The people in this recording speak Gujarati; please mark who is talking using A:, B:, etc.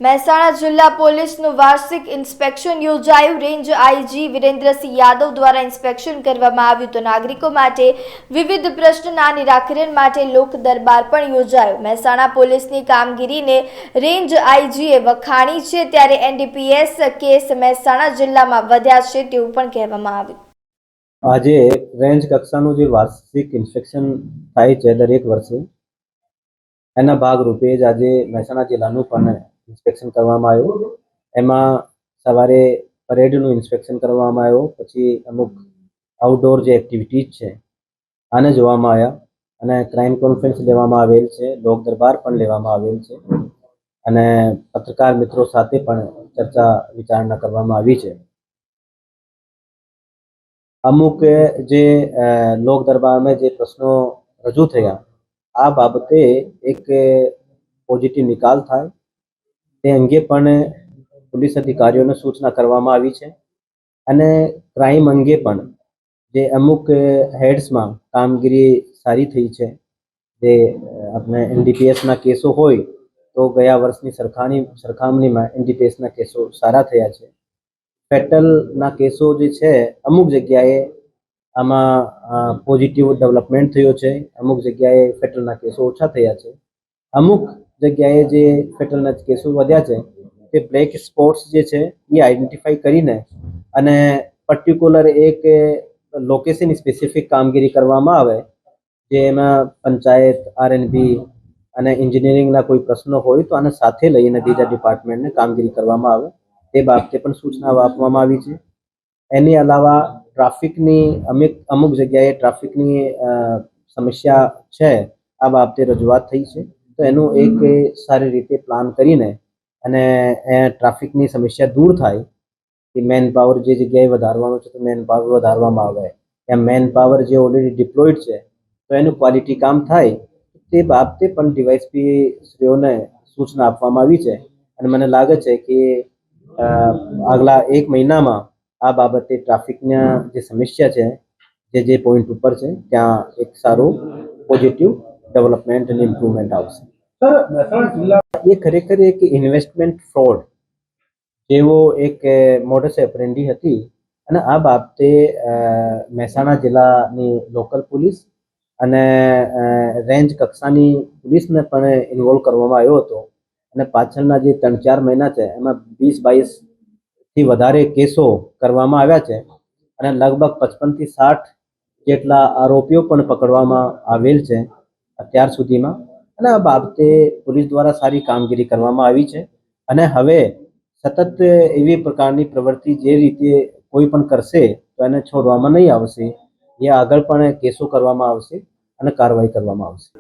A: મહેસાણા જિલ્લા પોલીસનું વાર્ષિક ઇન્સ્પેક્શન યોજાયું। રેન્જ આઈજી વિરેન્દ્રસિંહ યાદવ દ્વારા ઇન્સ્પેક્શન કરવામાં આવ્યું તો નાગરિકો માટે વિવિધ પ્રશ્નના નિરાકરણ માટે લોક દરબાર પણ યોજાયો। મહેસાણા પોલીસની કામગીરીને રેન્જ આઈજીએ વખાણી છે, ત્યારે એનડીપીએસ કેસ મહેસાણા જિલ્લામાં વધ્યા છે તેવું પણ કહેવામાં આવ્યું।
B: આજે રેન્જ કક્ષાનું જે વાર્ષિક ઇન્સ્પેક્શન થાય છે દરેક વર્ષે, એના ભાગરૂપે જ આજે મહેસાણા જિલ્લાનું પણ ઇન્સ્પેક્શન કરવામાં આવ્યું। એમાં સવારે પરેડનું ઇન્સ્પેક્શન કરવામાં આવ્યું, પછી અમુક આઉટડોર જે એક્ટિવિટીઝ છે આને જોવામાં આવ્યા, અને ક્રાઇમ કોન્ફરન્સ લેવામાં આવેલ છે, લોક દરબાર પણ લેવામાં આવેલ છે, અને પત્રકાર મિત્રો સાથે પણ ચર્ચા વિચારણા કરવામાં આવી છે। અમુક જે લોક દરબારમાં જે પ્રશ્નો રજૂ થયા આ બાબતે એક પોઝિટિવ નિકાલ થાય તે અંગે પણ પોલીસ અધિકારીઓને સૂચના કરવામાં આવી છે, અને ક્રાઇમ અંગે પણ જે અમુક હેડ્સમાં કામગીરી સારી થઈ છે, જે આપણે એનડીપીએસના કેસો હોય તો ગયા વર્ષની સરખામણીમાં એનડીપીએસના કેસો સારા થયા છે। ફેટલના કેસો જે છે અમુક જગ્યાએ આમાં પોઝિટિવ ડેવલપમેન્ટ થયો છે, અમુક જગ્યાએ ફેટલના કેસો ઓછા થયા છે, અમુક જગ્યાએ જે ફેટલના કેસો વધ્યા છે તે બ્લેક સ્પોટ્સ જે છે એ આઈડેન્ટિફાઈ કરીને અને પર્ટિક્યુલર એક લોકેશન સ્પેસિફિક કામગીરી કરવામાં આવે, જેમાં પંચાયત, આરએનબી અને એન્જિનિયરિંગના કોઈ પ્રશ્નો હોય તો આને સાથે લઈને બીજા ડિપાર્ટમેન્ટને કામગીરી કરવામાં આવે તે બાબતે પણ સૂચનાઓ આપવામાં આવી છે। એની અલાવા ટ્રાફિકની અમુક જગ્યાએ ટ્રાફિકની સમસ્યા છે, આ બાબતે રજૂઆત થઈ છે, તો એનું એક સારી રીતે પ્લાન કરીને અને ટ્રાફિકની સમસ્યા દૂર થાય કે મેન પાવર જે જગ્યાએ વધારવાનું છે તો મેન પાવર વધારવામાં આવે, યા મેન પાવર જે ઓલરેડી ડિપ્લોયડ છે તો એનું ક્વોલિટી કામ થાય તે બાબતે પણ ડીવાયએસપી શ્રીઓને સૂચના આપવામાં આવી છે, અને મને લાગે છે કે આગલા એક મહિનામાં આ બાબતે ટ્રાફિકના જે સમસ્યા છે જે પોઈન્ટ ઉપર છે ત્યાં એક સારું પોઝિટિવ ડેવલપમેન્ટ અને ઇમ્પ્રુવમેન્ટ આવશે। એ ખરેખર એક ઇન્વેસ્ટમેન્ટ ફ્રોડ જેવો એક મોડસ ઓપરેન્ડી હતી, અને આ બાબતે મહેસાણા જિલ્લાની લોકલ પોલીસ અને રેન્જ કક્ષાની પોલીસને પણ ઇન્વોલ્વ કરવામાં આવ્યો હતો, અને પાછળના જે 3-4 મહિના છે એમાં 20-22થી વધારે કેસો કરવામાં આવ્યા છે, અને લગભગ 55થી 60 જેટલા આરોપીઓ પણ પકડવામાં આવેલ છે અત્યાર સુધીમાં, અને આ બાબતે પોલીસ દ્વારા સારી કામગીરી કરવામાં આવી છે, અને હવે સતત એવી પ્રકારની પ્રવૃત્તિ જે રીતે કોઈ પણ કરશે તો એને છોડવામાં નહીં આવશે, એ આગળ પણ કેસો કરવામાં આવશે અને કાર્યવાહી કરવામાં આવશે।